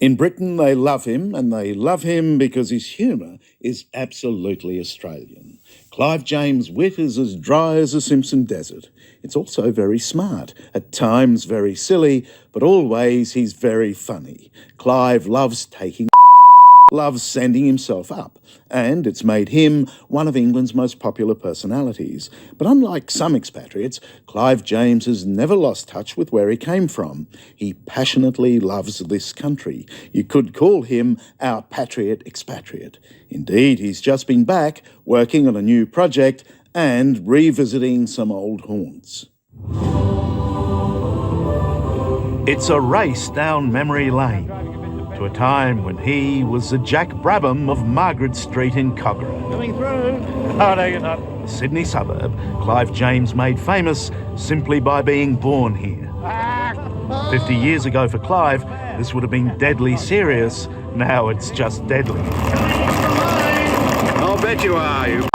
In Britain, they love him, and they love him because his humour is absolutely Australian. Clive James' wit is as dry as a Simpson desert. It's also very smart, at times very silly, but always he's very funny. Clive loves taking loves sending himself up, and it's made him one of England's most popular personalities. But unlike some expatriates, Clive James has never lost touch with where he came from. He passionately loves this country. You could call him our Patriot expatriate. Indeed, he's just been back working on a new project and revisiting some old haunts. It's a race down memory lane to a time when he was the Jack Brabham of Margaret Street in Cogra. Coming through. Oh, no, you're not. A Sydney suburb Clive James made famous simply by being born here. 50 years ago for Clive, this would have been deadly serious. Now it's just deadly. I'll bet you are, you.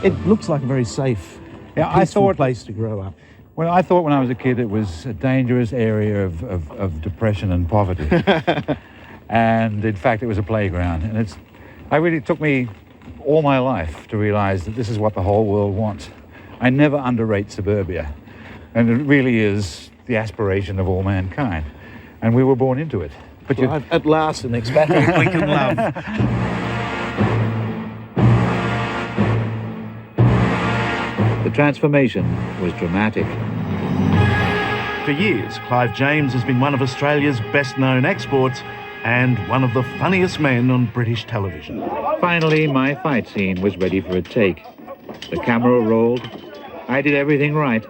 It looks like a very safe, peaceful place to grow up. Well, I thought when I was a kid it was a dangerous area of depression and poverty. And in fact, it was a playground. And it really took me all my life to realise that this is what the whole world wants. I never underrate suburbia. And it really is the aspiration of all mankind. And we were born into it. But well, at last, an expatriate we can love. The transformation was dramatic. For years, Clive James has been one of Australia's best-known exports and one of the funniest men on British television. Finally, my fight scene was ready for a take. The camera rolled. I did everything right.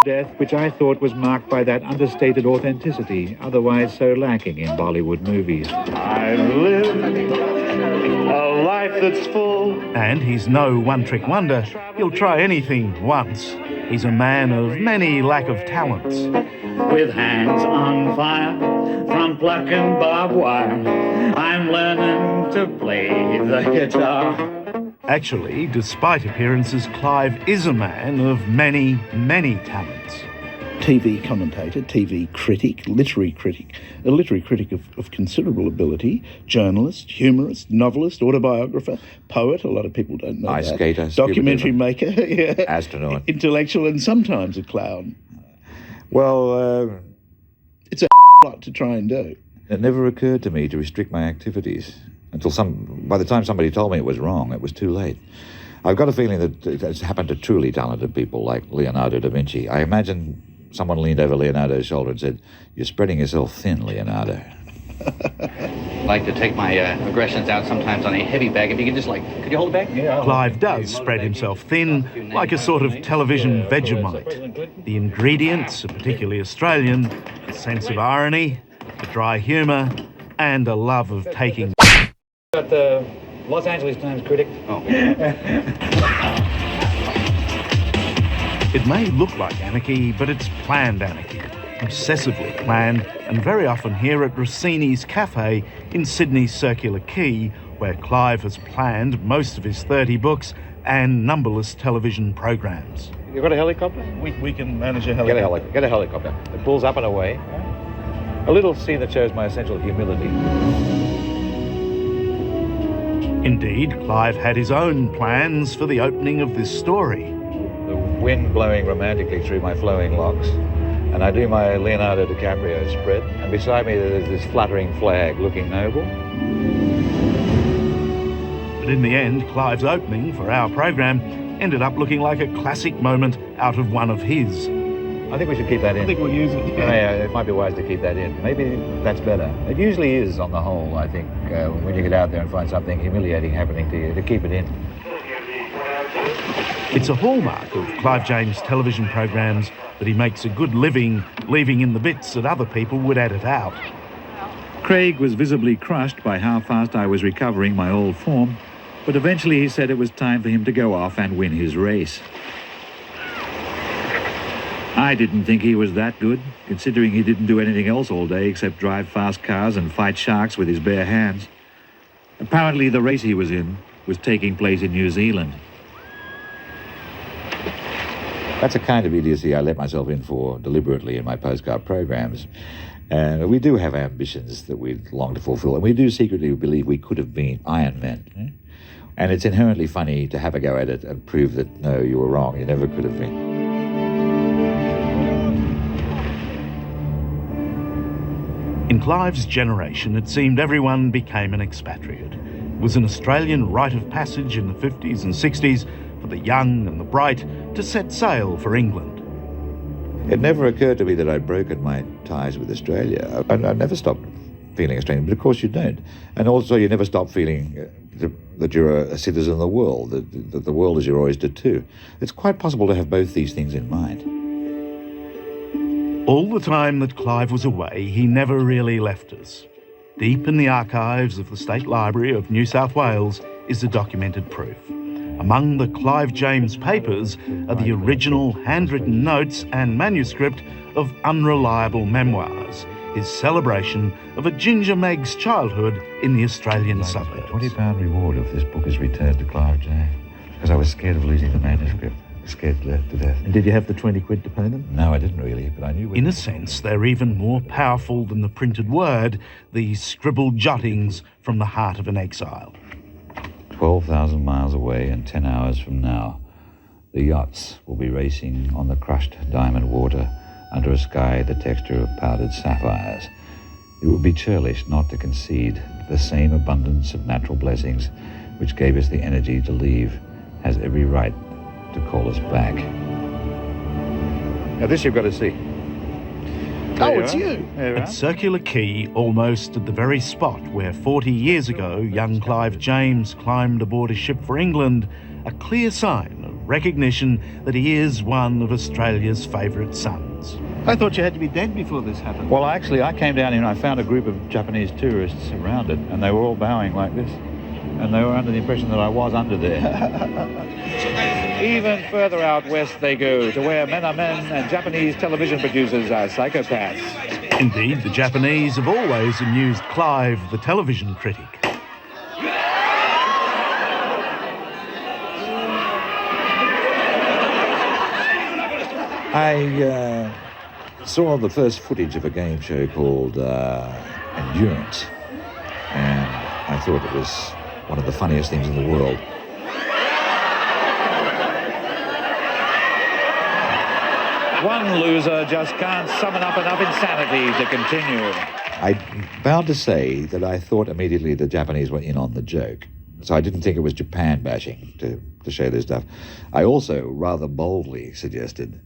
Death, which I thought was marked by that understated authenticity, otherwise so lacking in Bollywood movies. I've lived a life that's full. And he's no one-trick wonder. He'll try anything once. He's a man of many lack of talents. With hands on fire from plucking barbed wire, I'm learning to play the guitar. Actually, despite appearances, Clive is a man of many, many talents. TV commentator, TV critic, a literary critic of considerable ability, journalist, humorist, novelist, autobiographer, poet, a lot of people don't know Ice that. skater, documentary maker, yeah. Astronaut. Intellectual and sometimes a clown. Well, it's a lot to try and do. It never occurred to me to restrict my activities until by the time somebody told me it was wrong, it was too late. I've got a feeling that it's happened to truly talented people like Leonardo da Vinci. I imagine someone leaned over Leonardo's shoulder and said, "You're spreading yourself thin, Leonardo." I like to take my aggressions out sometimes on a heavy bag. If you could just could you hold it back? Yeah. Clive does spread himself thin, like a sort of television Vegemite. The ingredients are particularly Australian: a sense of irony, a dry humour, and a love of taking. Got the Los Angeles Times critic. Oh. It may look like anarchy, but it's planned anarchy. Obsessively planned, and very often here at Rossini's Cafe in Sydney's Circular Quay, where Clive has planned most of his 30 books and numberless television programs. You got a helicopter? We can manage a helicopter. Get a helicopter. It pulls up and away. A little scene that shows my essential humility. Indeed, Clive had his own plans for the opening of this story. The wind blowing romantically through my flowing locks, and I do my Leonardo DiCaprio spread, and beside me there's this fluttering flag looking noble. But in the end, Clive's opening for our program ended up looking like a classic moment out of one of his. I think we should keep that in. I think we'll use it. Yeah, it might be wise to keep that in. Maybe that's better. It usually is, on the whole, I think, when you get out there and find something humiliating happening to you, to keep it in. It's a hallmark of Clive James' television programs that he makes a good living leaving in the bits that other people would edit out. Craig was visibly crushed by how fast I was recovering my old form, but eventually he said it was time for him to go off and win his race. I didn't think he was that good, considering he didn't do anything else all day except drive fast cars and fight sharks with his bare hands. Apparently the race he was in was taking place in New Zealand. That's a kind of idiocy I let myself in for deliberately in my postcard programs. And we do have ambitions that we long to fulfill, and we do secretly believe we could have been Iron Men. And it's inherently funny to have a go at it and prove that, no, you were wrong, you never could have been. In Clive's generation, it seemed everyone became an expatriate. It was an Australian rite of passage in the 50s and 60s for the young and the bright to set sail for England. It never occurred to me that I'd broken my ties with Australia. I never stopped feeling Australian, but of course you don't. And also you never stop feeling that you're a citizen of the world, that the world is your oyster too. It's quite possible to have both these things in mind. All the time that Clive was away, he never really left us. Deep in the archives of the State Library of New South Wales is the documented proof. Among the Clive James papers are the original handwritten notes and manuscript of Unreliable Memoirs, his celebration of a Ginger Meg's childhood in the Australian suburbs. £20 reward if this book is returned to Clive James, because I was scared of losing the manuscript. Scared to death. And did you have the 20 quid to pay them? No, I didn't really, but I knew... In a sense, they're even more powerful than the printed word, these scribbled jottings from the heart of an exile. 12,000 miles away and 10 hours from now, the yachts will be racing on the crushed diamond water under a sky the texture of powdered sapphires. It would be churlish not to concede the same abundance of natural blessings which gave us the energy to leave has every right to call us back. Now this you've got to see. Oh, it's you! At Circular Quay, almost at the very spot where 40 years ago young Clive James climbed aboard a ship for England, a clear sign of recognition that he is one of Australia's favourite sons. I thought you had to be dead before this happened. Well, actually, I came down here and I found a group of Japanese tourists around it, and they were all bowing like this. And they were under the impression that I was under there. Even further out west they go, to where men are men and Japanese television producers are psychopaths. Indeed, the Japanese have always amused Clive, the television critic. I saw the first footage of a game show called Endurance, and I thought it was one of the funniest things in the world. One loser just can't summon up enough insanity to continue. I'm bound to say that I thought immediately the Japanese were in on the joke. So I didn't think it was Japan bashing to show this stuff. I also rather boldly suggested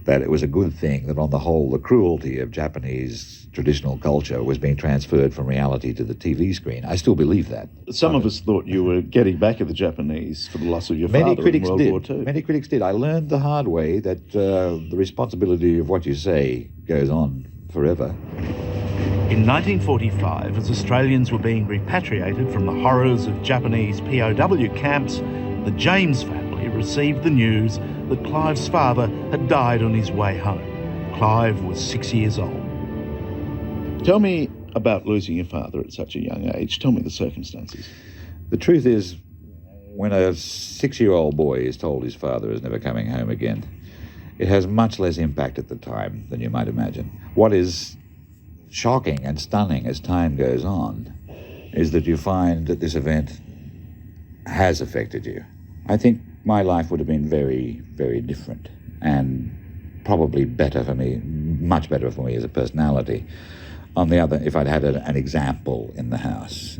that it was a good thing that on the whole the cruelty of Japanese traditional culture was being transferred from reality to the TV screen. I still believe that. Some of us thought you were getting back at the Japanese for the loss of your father in World War II. Many critics did. I learned the hard way that the responsibility of what you say goes on forever. In 1945, as Australians were being repatriated from the horrors of Japanese POW camps, the James family received the news that Clive's father had died on his way home. Clive was 6 years old. Tell me about losing your father at such a young age. Tell me the circumstances. The truth is, when a 6-year-old boy is told his father is never coming home again, it has much less impact at the time than you might imagine. What is shocking and stunning as time goes on is that you find that this event has affected you. I think my life would have been very, very different and probably better for me, much better for me as a personality. On the other, if I'd had an example in the house.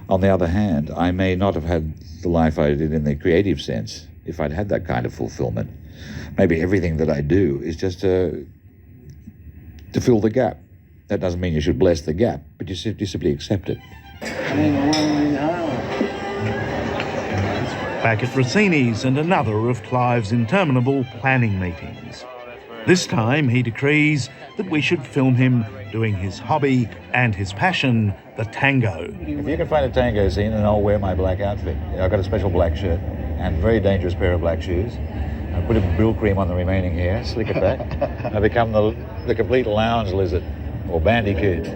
On the other hand, I may not have had the life I did in the creative sense if I'd had that kind of fulfillment. Maybe everything that I do is just to fill the gap. That doesn't mean you should bless the gap, but you simply accept it. Back at Rossini's and another of Clive's interminable planning meetings. This time he decrees that we should film him doing his hobby and his passion, the tango. If you can find a tango scene, then I'll wear my black outfit. I've got a special black shirt and a very dangerous pair of black shoes. I put a brill cream on the remaining hair, slick it back. I become the complete lounge lizard, or bandicoot.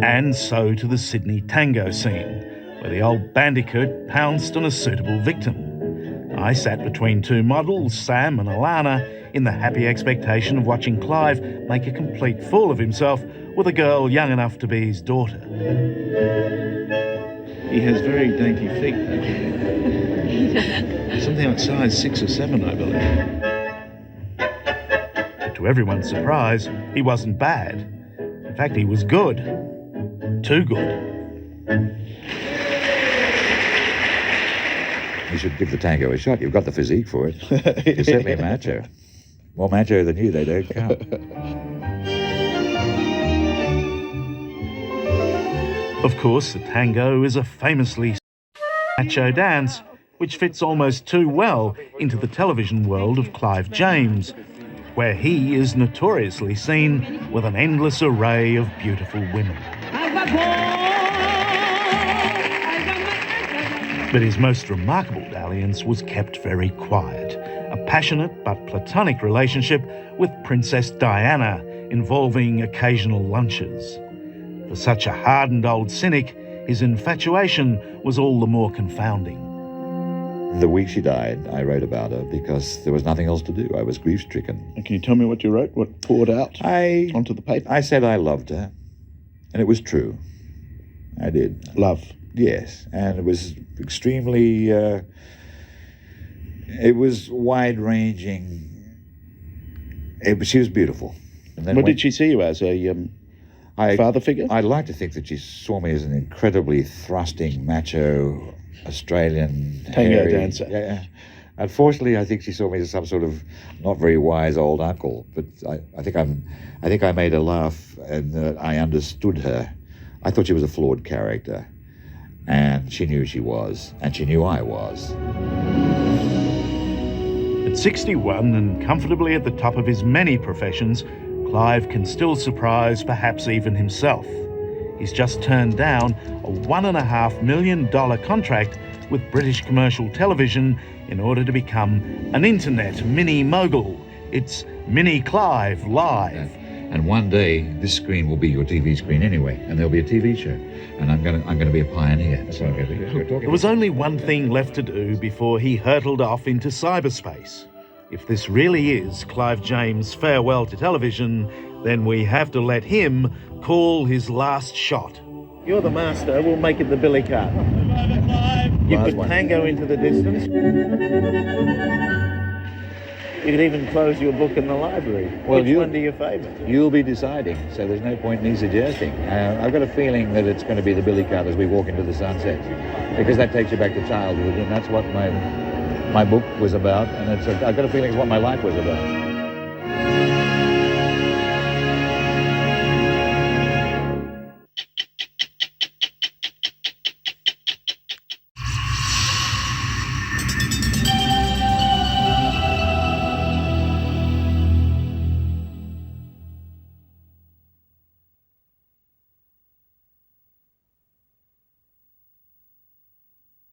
And so to the Sydney tango scene, where the old bandicoot pounced on a suitable victim. I sat between two models, Sam and Alana, in the happy expectation of watching Clive make a complete fool of himself with a girl young enough to be his daughter. He has very dainty feet, don't you think? Something like size 6 or 7, I believe. To everyone's surprise, he wasn't bad. In fact, he was good. Too good. You should give the tango a shot. You've got the physique for it. You're certainly a macho. More macho than you, they don't count. Of course, the tango is a famously macho dance, which fits almost too well into the television world of Clive James, where he is notoriously seen with an endless array of beautiful women. But his most remarkable dalliance was kept very quiet, a passionate but platonic relationship with Princess Diana, involving occasional lunches. For such a hardened old cynic, his infatuation was all the more confounding. The week she died, I wrote about her because there was nothing else to do. I was grief-stricken. And can you tell me what you wrote? What poured out onto the paper? I said I loved her, and it was true. I did. Love. Yes, and it was extremely, it was wide-ranging. She was beautiful. And then What did she see you as, a father figure? I'd like to think that she saw me as an incredibly thrusting, macho, Australian tango hairy dancer. Yeah. Unfortunately, I think she saw me as some sort of not very wise old uncle. But I think I made her laugh, and I understood her. I thought she was a flawed character. And she knew she was, and she knew I was. At 61 and comfortably at the top of his many professions, Clive can still surprise perhaps even himself. He's just turned down a $1.5 million contract with British commercial television in order to become an internet mini mogul. It's Mini Clive Live. And one day, this screen will be your TV screen anyway, and there'll be a TV show, and I'm going to be a pioneer. That's what I'm going to be. There was only one thing left to do before he hurtled off into cyberspace. If this really is Clive James' farewell to television, then we have to let him call his last shot. You're the master. We'll make it the billy cart. You could tango into the distance. You could even close your book in the library. Well, Which one do you favour? You'll be deciding, so there's no point in me suggesting. I've got a feeling that it's going to be the billy cart as we walk into the sunset, because that takes you back to childhood, and that's what my book was about, and I've got a feeling it's what my life was about.